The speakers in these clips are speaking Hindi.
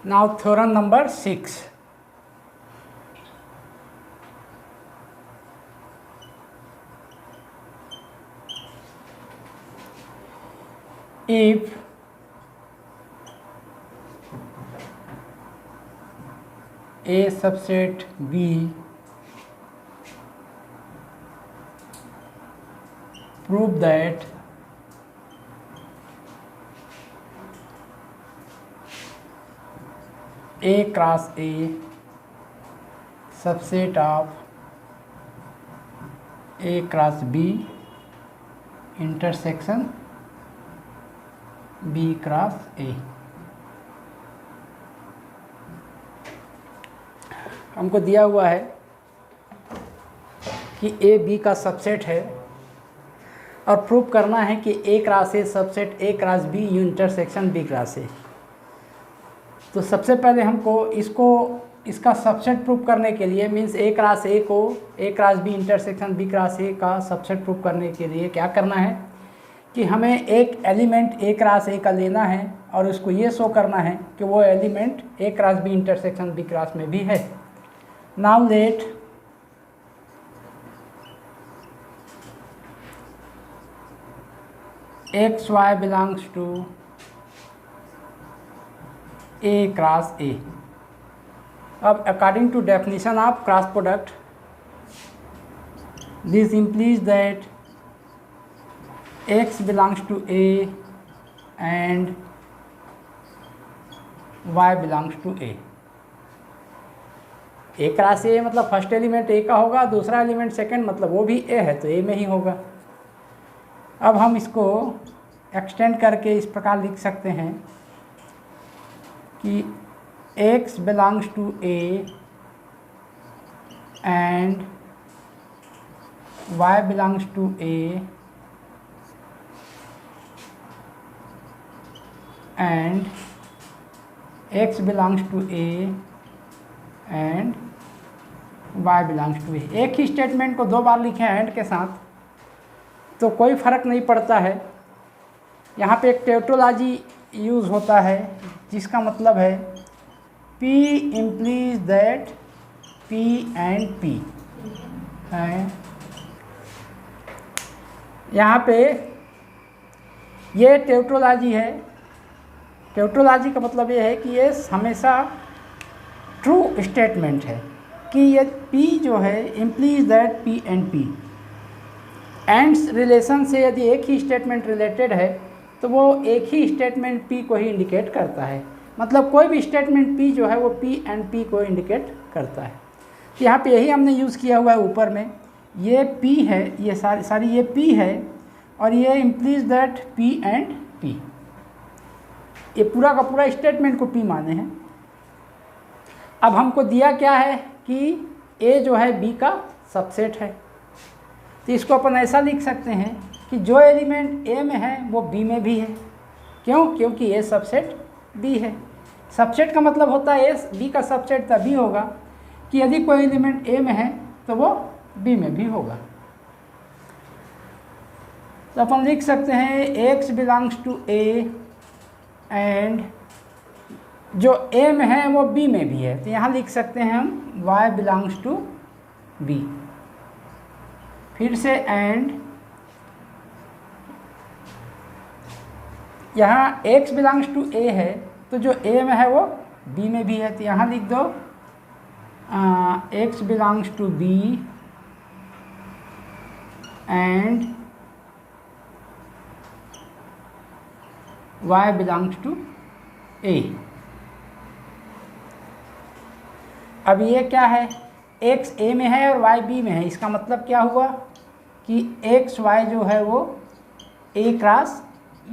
Now theorem number 6. If A subset B prove that A cross A subset of A cross B intersection B cross A। हमको दिया हुआ है कि A B का सबसेट है और प्रूव करना है कि A cross A subset A cross B intersection B cross A। तो सबसे पहले हमको इसका सबसेट प्रूव करने के लिए मीन्स A क्रॉस A को A cross B intersection B cross A का सबसेट प्रूव करने के लिए क्या करना है कि हमें एक एलिमेंट A क्रॉस A का लेना है और उसको ये शो करना है कि वो element A cross B intersection B cross में भी है। Now let X Y belongs to A cross A। अब according to definition of cross product this implies that x belongs to A and y belongs to A। A cross A मतलब फर्स्ट एलिमेंट A का होगा, दूसरा एलिमेंट सेकंड मतलब वो भी A है तो A में ही होगा। अब हम इसको एक्सटेंड करके इस प्रकार लिख सकते हैं कि x belongs to A and y belongs to A and x belongs to A and y belongs to A। एक ही स्टेटमेंट को दो बार लिखें एंड के साथ तो कोई फ़र्क नहीं पड़ता है। यहाँ पे एक टेट्रोलॉजी यूज़ होता है जिसका मतलब है P implies that P and P है। यहाँ पे ये टेट्रोलॉजी है। टेट्रोलॉजी का मतलब ये है कि ये हमेशा ट्रू स्टेटमेंट है कि ये P जो है implies that P and P। Ands relation से यदि एक ही स्टेटमेंट रिलेटेड है तो वो एक ही स्टेटमेंट P को ही इंडिकेट करता है। मतलब कोई भी स्टेटमेंट P जो है वो P एंड P को इंडिकेट करता है। तो यहाँ पे यही हमने यूज़ किया हुआ है। ऊपर में ये P है, ये सारी ये P है और ये इम्प्लीज दैट P एंड P। ये पूरा का पूरा स्टेटमेंट को P माने हैं। अब हमको दिया क्या है कि A जो है B का सबसेट है, तो इसको अपन ऐसा लिख सकते हैं कि जो एलिमेंट A में है वो B में भी है। क्यों? क्योंकि A सबसेट B है। सबसेट का मतलब होता है A B का सबसेट तभी होगा कि यदि कोई एलिमेंट A में है तो वो B में भी होगा। तो अपन लिख सकते हैं x belongs to A and जो A में है वो B में भी है, तो यहाँ लिख सकते हैं हम y बिलोंग्स टू B। फिर से एंड यहाँ x बिलोंग्स टू A है तो जो A में है वो B में भी है, तो यहाँ लिख दो x belongs to B and y belongs to A। अब ये क्या है, x A में है और y B में है। इसका मतलब क्या हुआ कि x y जो है वो A क्रॉस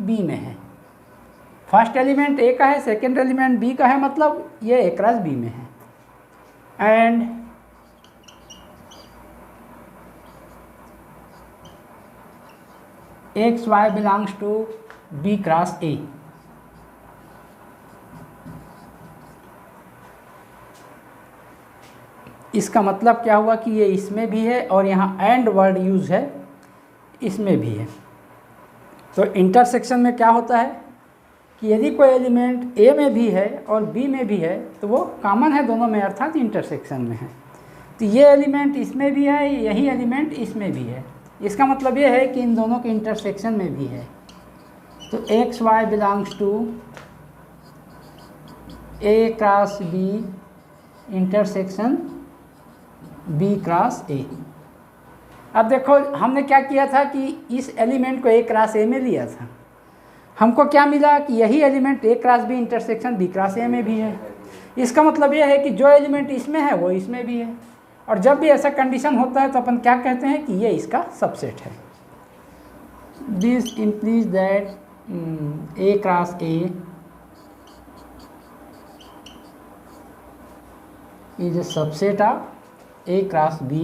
B में है। फर्स्ट एलिमेंट A का है, सेकेंड एलिमेंट B का है, मतलब ये A क्रॉस B में है। And X Y belongs to B cross A। इसका मतलब क्या हुआ कि ये इसमें भी है और यहाँ एंड वर्ड यूज है, इसमें भी है। तो इंटरसेक्शन में क्या होता है कि यदि कोई एलिमेंट ए में भी है और बी में भी है तो वो कॉमन है दोनों में, अर्थात इंटरसेक्शन में है। तो ये एलिमेंट इसमें भी है, यही एलिमेंट इसमें भी है। इसका मतलब ये है कि इन दोनों के इंटरसेक्शन में भी है। तो X Y belongs to A cross B intersection B cross A. अब देखो हमने क्या किया था कि इस एलिमेंट को ए क्रॉस ए में लिया था, हमको क्या मिला कि यही element A cross B intersection B cross A में भी है। इसका मतलब यह है कि जो एलिमेंट इसमें है वो इसमें भी है, और जब भी ऐसा कंडीशन होता है तो अपन क्या कहते हैं कि ये इसका सबसेट है। This implies that A cross A is a subset of A cross B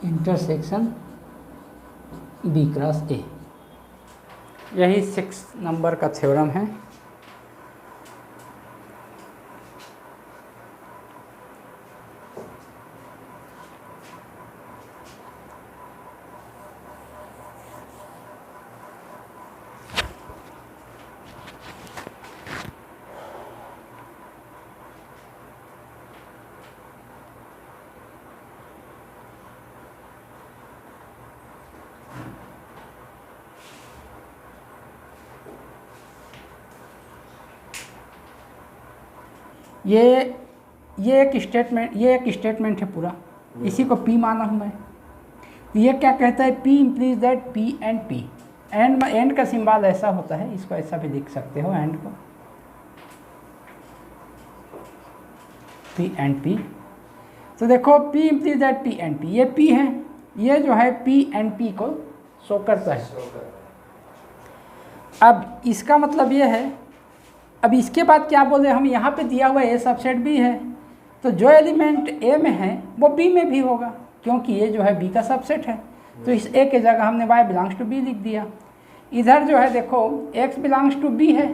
intersection B cross A। यही 6 नंबर का थ्योरम है। ये एक स्टेटमेंट है पूरा, इसी को P माना हूँ मैं। ये क्या कहता है, P implies that P and P। And का सिंबल ऐसा होता है, इसको ऐसा भी लिख सकते हो, एंड को P एंड P। तो देखो P implies that P and P, ये P है, ये जो है P एंड P को शो करता है। अब इसका मतलब ये है, अब इसके बाद क्या बोले हम, यहाँ पे दिया हुआ ए सबसेट भी है, तो जो एलिमेंट ए में है वो बी में भी होगा, क्योंकि ये जो है बी का सबसेट है। तो इस ए के जगह हमने y बिलोंग्स टू बी लिख दिया। इधर जो है देखो x बिलोंग्स टू बी है,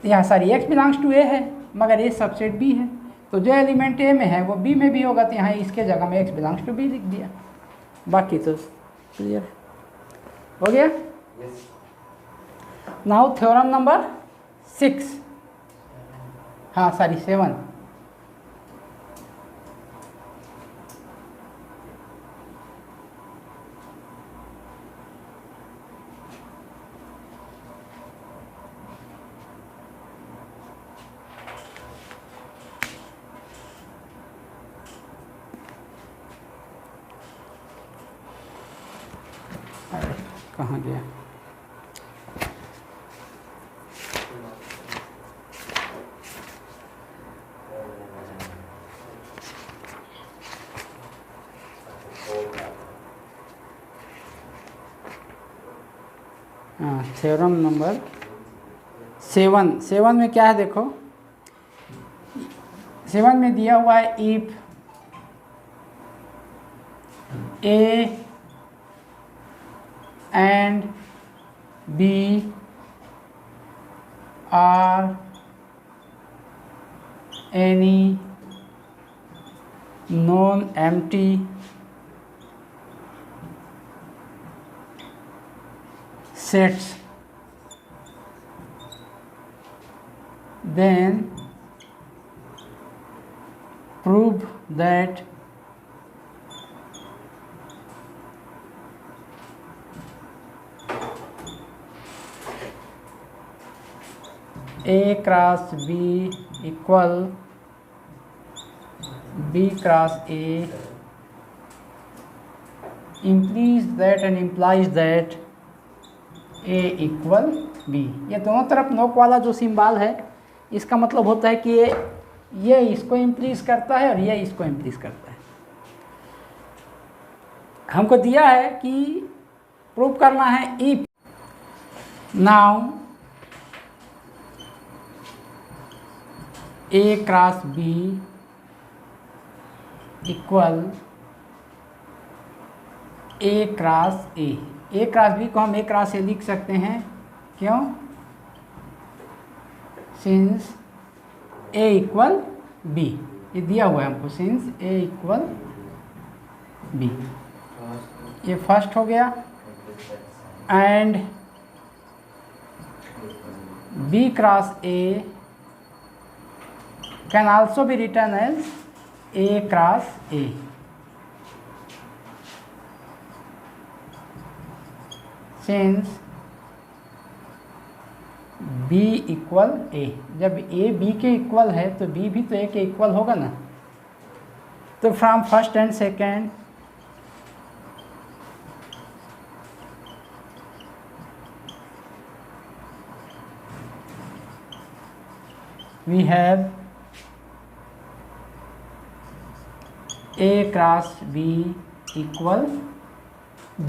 यहाँ सॉरी x बिलोंग्स टू ए है, मगर ये सबसेट बी है, तो जो एलिमेंट ए में है वो बी में भी होगा, तो यहाँ इसके जगह में x बिलोंग्स टू बी लिख दिया। बाकी तो क्लियर हो गया। नाउ थ्योरम नंबर 6, हाँ सॉरी 7। कहाँ गया? हाँ, थ्योरम नंबर 7 में क्या है देखो, 7 में दिया हुआ है if A and B are any non-empty sets, then prove that A cross B equal B cross A implies that A equal B। ये दोनों तरफ नोक वाला जो सिंबल है, इसका मतलब होता है कि ये इसको इम्प्लीज करता है और ये इसको इम्प्लीज करता है। हमको दिया है कि प्रूव करना है if now A cross B equal A cross A। A cross B को हम A क्रॉस A लिख सकते हैं, क्यों? सिंस A इक्वल B, ये दिया हुआ है हमको, सिंस A इक्वल B। ये फर्स्ट हो गया। and B cross A can also be written as A cross A. Since B equal A, जब A B के इक्वल है तो B भी तो A के इक्वल होगा ना। तो from first and second we have A cross B equal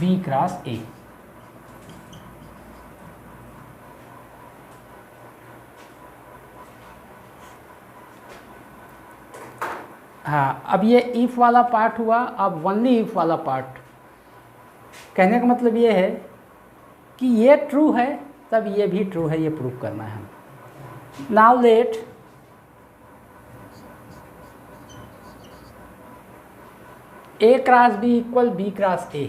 B cross A. हाँ, अब ये इफ़ वाला पार्ट हुआ। अब ओनली इफ़ वाला पार्ट कहने का मतलब ये है कि ये ट्रू है तब ये भी ट्रू है, ये प्रूव करना है हमें। Now let A cross B equal B cross A।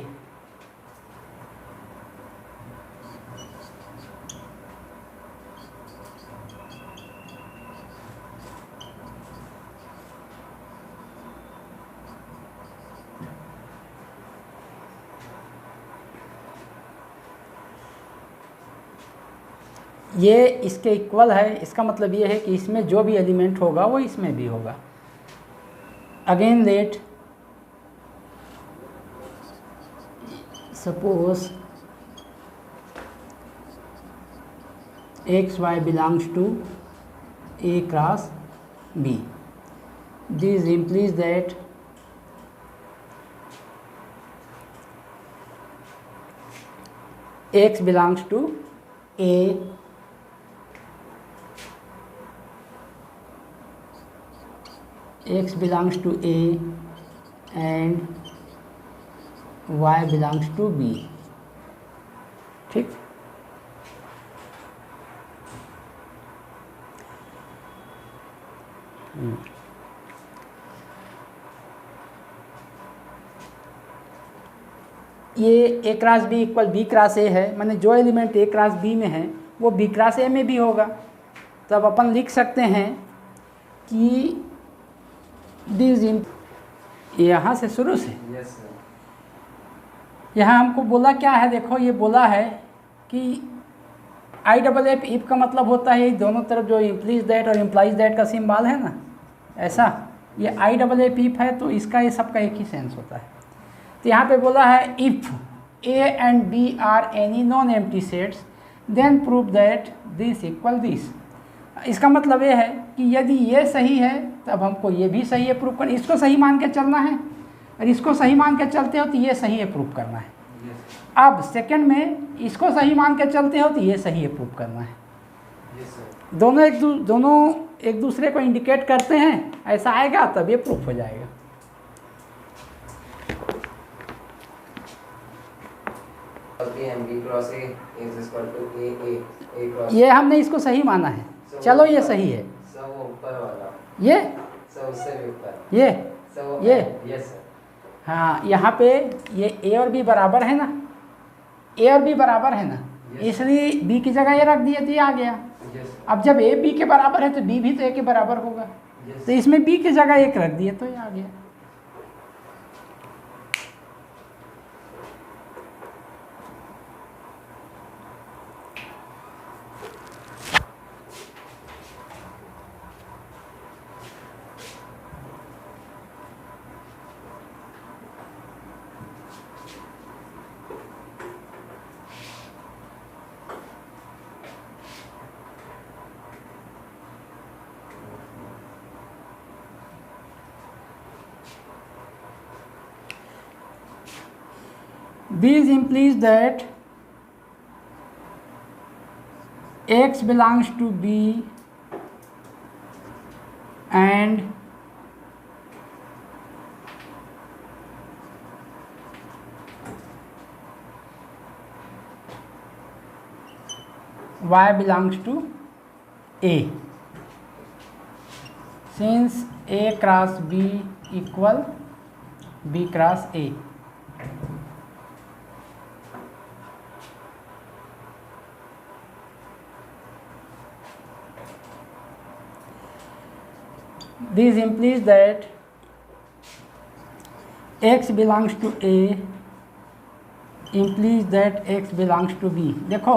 ये इसके इक्वल है, इसका मतलब ये है कि इसमें जो भी एलिमेंट होगा वो इसमें भी होगा। Again let suppose x y belongs to A cross B. This implies that x belongs to A x belongs to A and y belongs to B। ठीक, ये A cross B equal B cross A है, माने जो एलिमेंट A क्रॉस B में है वो B क्रॉस A में भी होगा। तब अपन लिख सकते हैं कि दिस यहाँ से शुरू से यहाँ हमको बोला क्या है, देखो ये बोला है कि आई डबल एफ इफ का मतलब होता है दोनों तरफ जो इम्प्लीज दैट और इम्प्लाइज दैट का सिंबल है ना, ऐसा ये आई डबल एफ इफ है तो इसका ये सबका एक ही सेंस होता है। तो यहाँ पे बोला है if A and B are any non empty sets then prove that this equal this. इसका मतलब ये है कि यदि ये सही है तब हमको ये भी सही है प्रूव करना, इसको सही मान के चलना है, और इसको सही मान के चलते हो तो ये सही है प्रूव करना है। अब सेकंड में इसको सही मान के चलते हो तो ये सही है प्रूव करना है। दोनों एक दूसरे को इंडिकेट करते हैं, ऐसा आएगा तब ये प्रूफ हो जाएगा। ये हमने इसको सही माना है, चलो ये सही है। ऊपर वाला ये उससे भी ऊपर ये हाँ, यहाँ पे ये ए और बी बराबर है ना, ए और बी बराबर है ना, इसलिए बी की जगह ये रख दिए तो ये आ गया। अब जब ए बी के बराबर है तो बी भी तो ए के बराबर होगा, तो इसमें बी की जगह एक रख दिए तो ये आ गया। This implies that x belongs to B and y belongs to A, since A cross B equal B cross A। This implies that x belongs to A implies that x belongs to B। देखो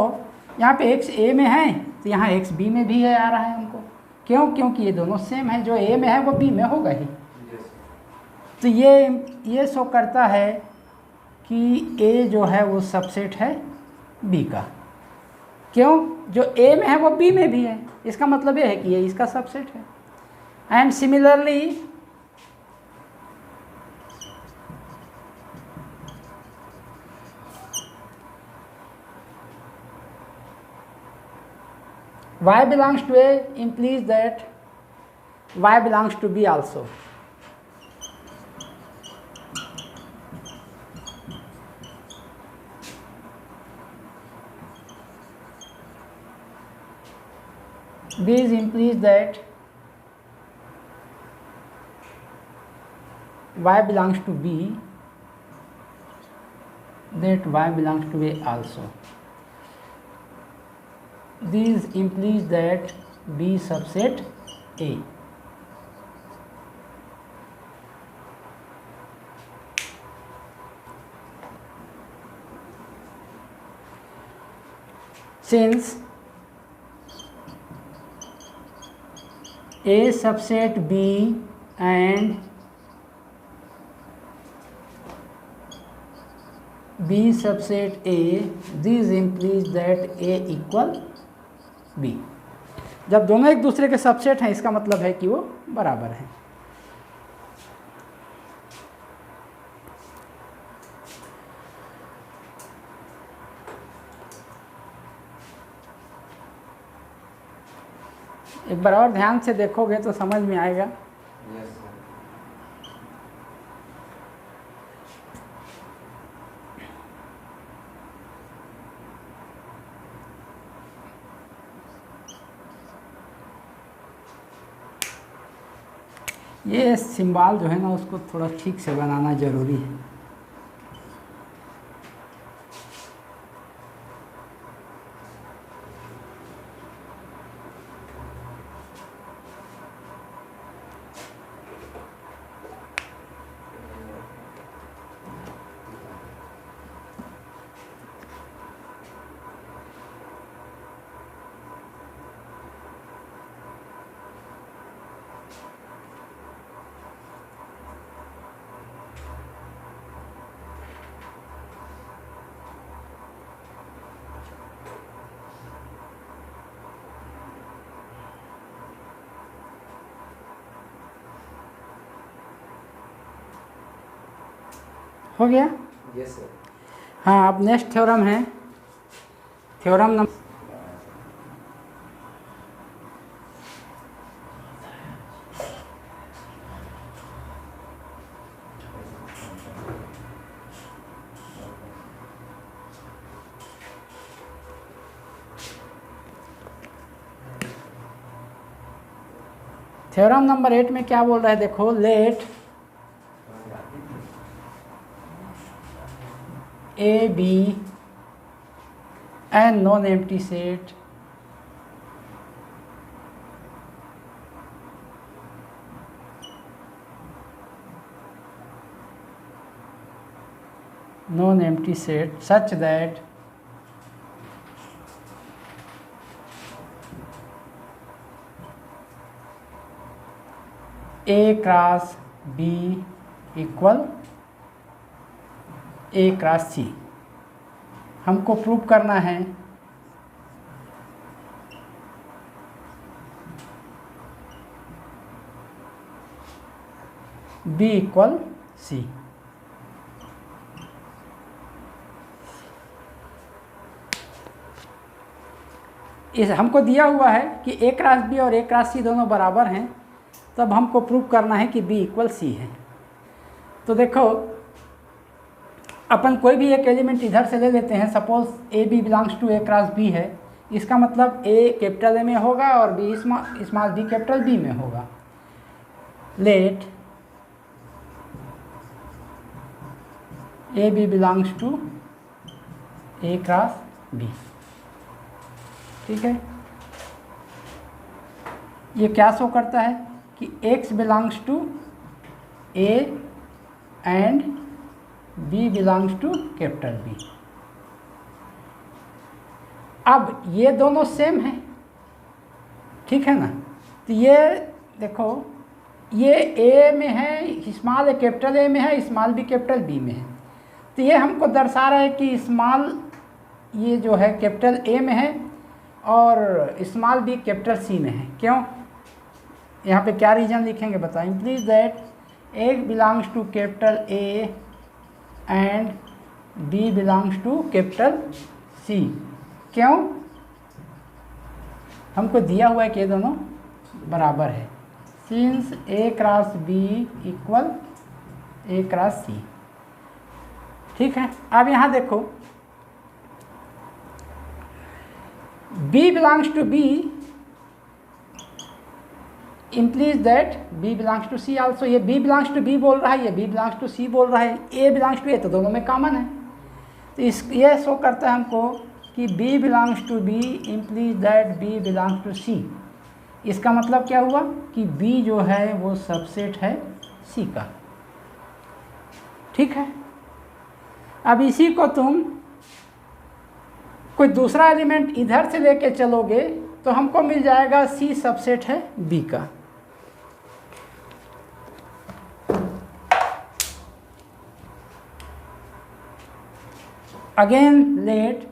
यहाँ पे x A में है तो यहाँ x B में भी है आ रहा है हमको, क्यों? क्योंकि ये दोनों सेम है, जो A में है वो B में होगा ही। तो ये शो करता है कि A जो है वो सबसेट है B का, क्यों? जो A में है वो B में भी है, इसका मतलब ये है कि ये इसका सबसेट है। And similarly y belongs to A implies that y belongs to B also। This implies that y belongs to B, that y belongs to A also। This implies that B subset A। Since A subset B and B subset A, this implies that A equal B। जब दोनों एक दूसरे के सबसेट हैं इसका मतलब है कि वो बराबर हैं। एक बार और ध्यान से देखोगे तो समझ में आएगा। ये सिंबल जो है ना उसको थोड़ा ठीक से बनाना ज़रूरी है। हो गया? Yes sir. हाँ, अब नेक्स्ट थ्योरम है थ्योरम नंबर थ्योरम नंबर 8 में क्या बोल रहा है देखो, late A be a non-empty set such that A cross B equal A cross C। हमको प्रूव करना है B इक्वल C। इस हमको दिया हुआ है कि A क्रॉस B और A क्रॉस C दोनों बराबर हैं, तब हमको प्रूव करना है कि B इक्वल C है। तो देखो अपन कोई भी एक एलिमेंट इधर से ले लेते हैं, suppose A B belongs to A cross B है, इसका मतलब ए कैपिटल ए में होगा और B small B capital B में होगा। Let A B belongs to A cross B. ठीक है, ये क्या शो करता है कि x belongs to A and B belongs to capital B। अब ये दोनों सेम हैं, ठीक है ना। तो ये देखो, ये A में है, स्मॉल ए कैपिटल A में है, स्मॉल B कैपिटल B में है। तो ये हमको दर्शा रहा है कि स्मॉल ये जो है कैपिटल A में है और स्मॉल B कैपिटल C में है। क्यों? यहाँ पे क्या रीजन लिखेंगे बताएं। Please that A belongs to capital A and B belongs to capital C। क्यों? हमको दिया हुआ है कि ये दोनों बराबर है। Since A cross B equal A cross C। ठीक है। अब यहाँ देखो, B belongs to B implies that B belongs to C also। ये B belongs to B बोल रहा है, ये B belongs to C बोल रहा है, A belongs to A, तो दोनों में कॉमन है। तो ये शो करता है हमको कि B belongs to B implies that B belongs to C। इसका मतलब क्या हुआ कि B जो है वो सबसेट है C का। ठीक है। अब इसी को तुम कोई दूसरा एलिमेंट इधर से लेके चलोगे तो हमको मिल जाएगा C सबसेट है B का। Again let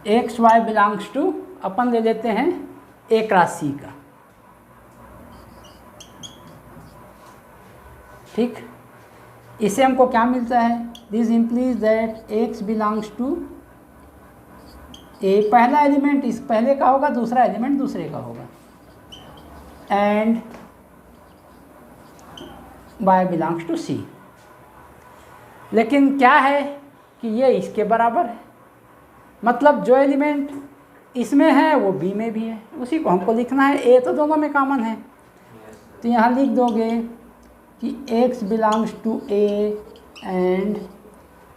X Y belongs to, अपन ले लेते हैं A क्रॉस C का। ठीक, इससे हमको क्या मिलता है। This implies that x belongs to A, पहला एलिमेंट इस पहले का होगा, दूसरा एलिमेंट दूसरे का होगा, and y belongs to C। लेकिन क्या है कि ये इसके बराबर है, मतलब जो एलिमेंट इसमें है वो B में भी है, उसी को हमको लिखना है। A तो दोनों में कॉमन है, तो यहाँ लिख दोगे कि x belongs to A and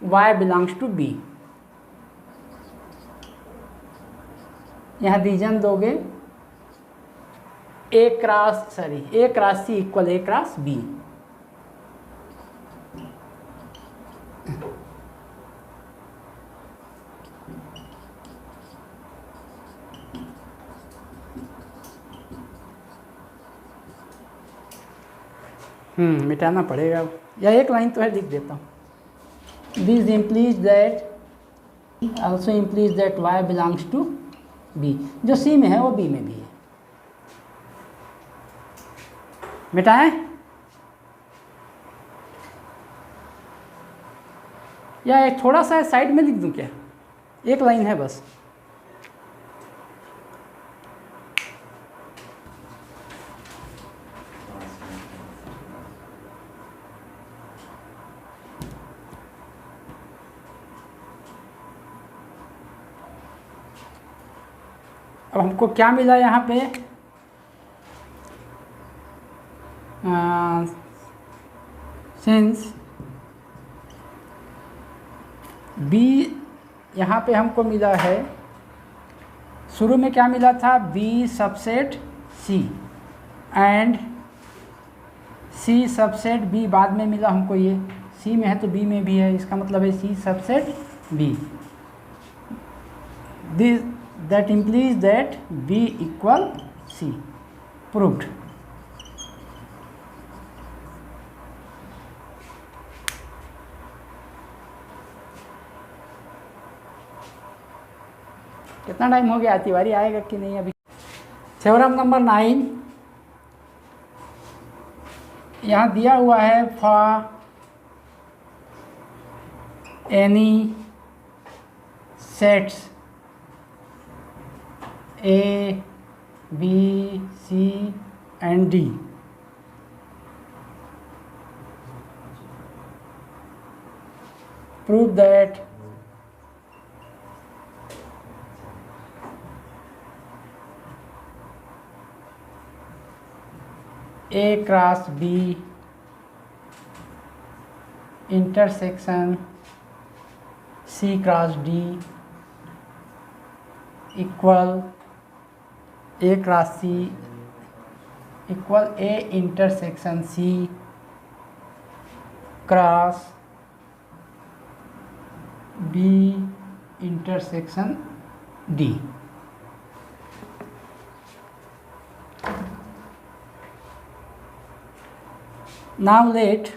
y belongs to B। यहाँ रीजन दोगे A cross C equal A cross B। मिटाना पड़ेगा, या एक लाइन तो है, लिख देता हूँ। This implies that also implies that y belongs to B। जो C में है वो B में भी है। मिटाएं या एक थोड़ा सा साइड में लिख दूं क्या? एक लाइन है बस। अब हमको क्या मिला यहाँ पे, सिंस B यहाँ पे हमको मिला है, शुरू में क्या मिला था, B subset C and C subset B बाद में मिला हमको। ये C में है तो B में भी है, इसका मतलब है C subset B। This that implies that B equal C। proved। कितना टाइम हो गया, तिवारी आएगा कि नहीं अभी। थ्योरम नंबर 9 यहाँ दिया हुआ है, for any sets A, B, C and D, prove that A cross B intersection C cross D equal A cross C equal A intersection C cross B intersection D. Now let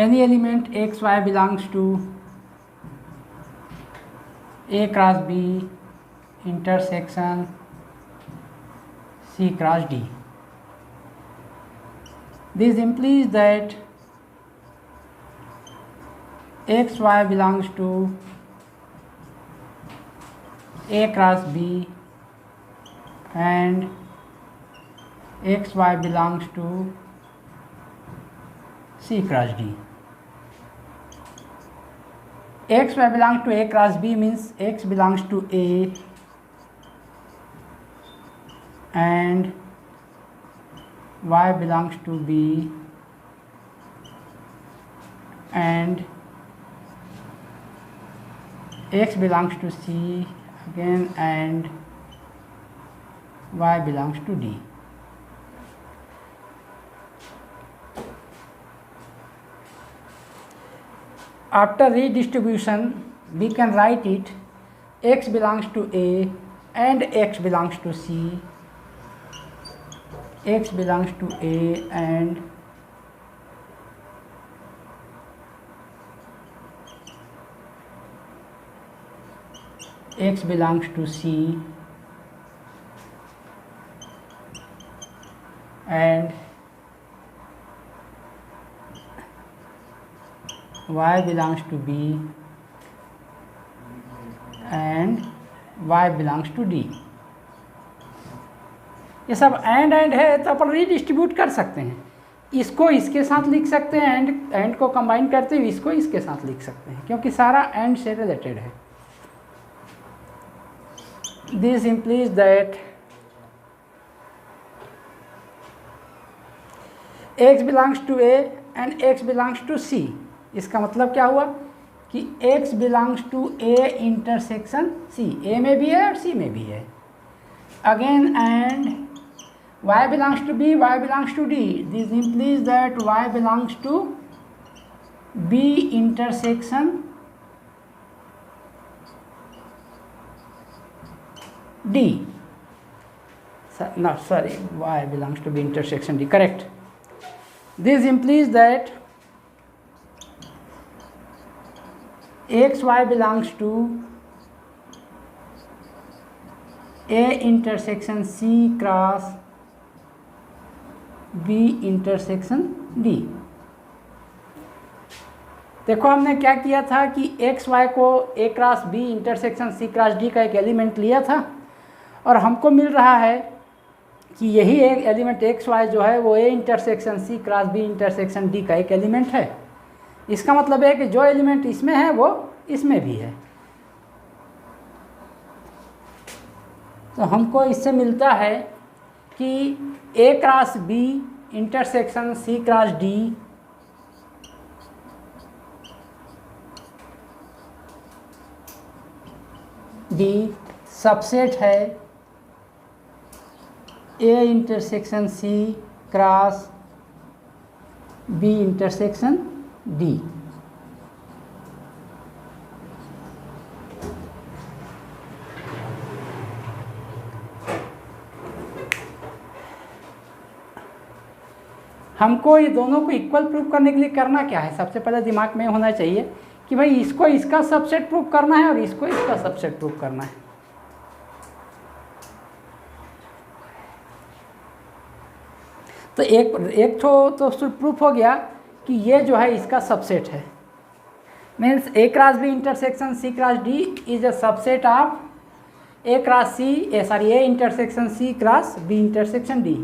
any element x y belongs to A cross B intersection C cross D. This implies that x y belongs to A cross B and x y belongs to C cross D. X y belongs to A cross B means x belongs to A and y belongs to B and x belongs to C again and y belongs to D. After redistribution we can write it x belongs to A and x belongs to C, x belongs to A and x belongs to C and y belongs to B and y belongs to D. ये सब एंड है तो अपन रीडिस्ट्रीब्यूट कर सकते हैं, इसको इसके साथ लिख सकते हैं, एंड को कंबाइन करते हुए इसको इसके साथ लिख सकते हैं क्योंकि सारा एंड से रिलेटेड है। This implies that x belongs to A and x belongs to C. इसका मतलब क्या हुआ कि x belongs to A intersection C, A में भी है और C में भी है। Again and y belongs to B, y belongs to D. This implies that y belongs to B intersection D. No, sorry, y belongs to B intersection D, correct. This implies that xy belongs to A intersection C cross B intersection D. देखो हमने क्या किया था कि एक्स वाई को A cross B intersection C cross D का एक एलिमेंट लिया था और हमको मिल रहा है कि यही एक एलिमेंट एक्स वाई जो है वो A intersection C cross B intersection D का एक एलिमेंट है। इसका मतलब है कि जो एलिमेंट इसमें है वो इसमें भी है। तो हमको इससे मिलता है कि A cross B intersection C cross D D subset है A intersection C cross B intersection D. हमको ये दोनों को इक्वल प्रूव करने के लिए करना क्या है, सबसे पहले दिमाग में होना चाहिए कि भाई इसको इसका सबसेट प्रूव करना है और इसको इसका सबसेट प्रूव करना है। तो एक तो प्रूफ हो गया कि ये जो है इसका सबसेट है, means A cross B intersection C cross D is a subset of A cross C A intersection C cross B intersection D.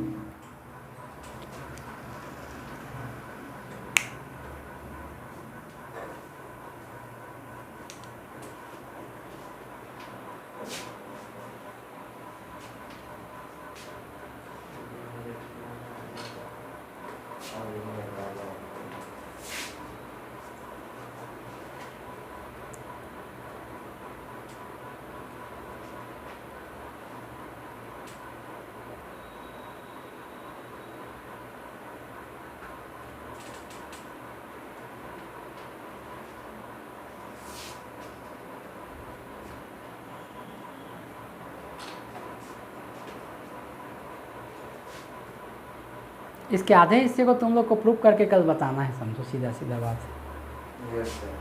इसके आधे हिस्से को तुम लोग को प्रूव करके कल बताना है, समझो, सीधा सीधा बात है। Yes sir.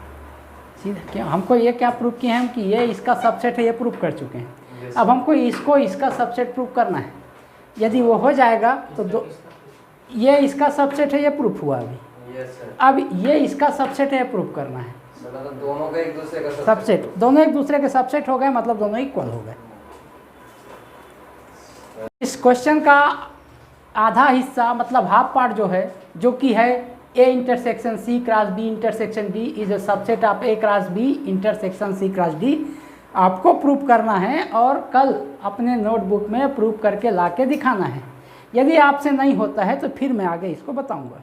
सीधा क्या हमको ये क्या प्रूव किए हैं हम कि ये इसका सबसेट है, ये प्रूव कर चुके हैं। Yes, अब हमको इसको इसका सबसेट प्रूव करना है। यदि वो हो जाएगा तो ये इसका सबसेट है, ये प्रूफ हुआ अभी। Yes sir. अब ये इसका सबसेट है, प्रूफ करना है। मतलब दोनों का एक दूसरे का सबसेट, दोनों एक दूसरे के सबसेट हो गए, मतलब दोनों इक्वल हो गए। इस क्वेश्चन का आधा हिस्सा मतलब हाफ पार्ट जो है, जो कि है A intersection C cross B intersection D is a subset of A cross B intersection C cross D, आपको प्रूफ करना है और कल अपने नोटबुक में प्रूफ करके ला के दिखाना है। यदि आपसे नहीं होता है तो फिर मैं आगे इसको बताऊंगा।